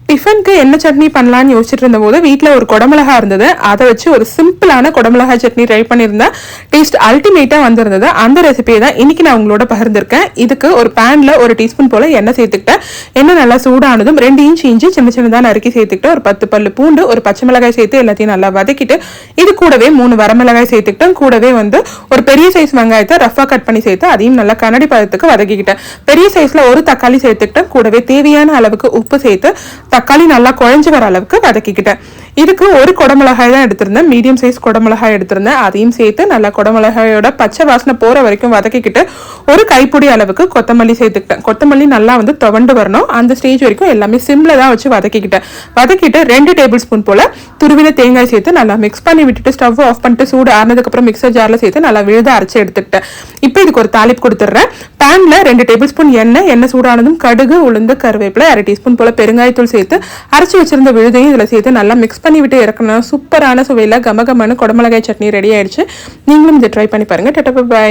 டிஃபனுக்கு என்ன சட்னி பண்ணலான்னு யோசிச்சுட்டு இருந்தபோது வீட்டில் ஒரு குடமிளகா இருந்தது. அதை வச்சு ஒரு சிம்பிளான குடமிளகா சட்னி ட்ரை பண்ணியிருந்தேன். டேஸ்ட் அல்டிமேட்டாக வந்திருந்தது. அந்த ரெசிபியை தான் இன்னைக்கு நான் உங்களோட பகிர்ந்திருக்கேன். இதுக்கு ஒரு பேனில் 1 டீஸ்பூன் போல் எண்ணெய் சேர்த்துக்கிட்டேன். எண்ணெய் நல்லா சூடானதும் 2 இன்ச் இஞ்சி சின்ன சின்னதாக நறுக்கி சேர்த்துக்கிட்டேன். ஒரு 10 பல்லு பூண்டு, ஒரு பச்சை மிளகாய் சேர்த்து எல்லாத்தையும் நல்லா வதக்கிட்டு இது கூடவே 3 வரமிளகாய் சேர்த்துக்கிட்டேன். கூடவே ஒரு பெரிய சைஸ் வெங்காயத்தை ரஃபா கட் பண்ணி சேர்த்து அதையும் நல்லா கண்ணாடி பதத்துக்கு வதக்கிக்கிட்டேன். பெரிய சைஸ்ல ஒரு தக்காளி சேர்த்துக்கிட்டேன். கூடவே தேவையான அளவுக்கு உப்பு சேர்த்து தக்காளி நல்லா குழஞ்சு வர அளவுக்கு வதக்கிக்கிட்டேன். இதுக்கு ஒரு குடமிளகாய் தான் எடுத்திருந்தேன். மீடியம் சைஸ் குடமிளகாய் எடுத்திருந்தேன். அதையும் சேர்த்து நல்லா குடமிளகாயோட பச்சை வாசனை போற வரைக்கும் வதக்கிக்கிட்டு ஒரு கைப்பிடி அளவுக்கு கொத்தமல்லி சேர்த்துக்கிட்டேன். கொத்தமல்லி நல்லா துவண்டு வரணும். அந்த ஸ்டேஜ் வரைக்கும் எல்லாமே சிம்ல தான் வச்சு வதக்கிக்கிட்டேன். வதக்கிட்டு 2 டேபிள் ஸ்பூன் போல துருவின தேங்காய் சேர்த்து நல்லா மிக்ஸ் பண்ணி விட்டுட்டு ஸ்டவ் ஆஃப் பண்ணிட்டு சூடு ஆறுனதுக்கு அப்புறம் மிக்சர் ஜார்ல சேர்த்து நல்லா விழுத அரைச்சு எடுத்துக்கிட்டேன். இப்போ இதுக்கு ஒரு தாளிப்பு கொடுத்துட்றேன். பேன்ல 2 டேபிள் ஸ்பூன் எண்ணெய் சூடானதும் கடுகு, உளுந்து, கருவேப்பிலை, 1/2 டீஸ்பூன் போல பெருங்காயத்தூள் சேர்த்து அரைச்சு வச்சிருந்த விழுதையும் இதுல சேர்த்து நல்லா மிக்ஸ் பண்ணி விட்டு இறக்கணும். சூப்பரான சுவையில கமகமான குடமிளகாய் சட்னி ரெடி ஆயிடுச்சு. நீங்களும் இதை ட்ரை பண்ணி பாருங்க. டாடா, பை.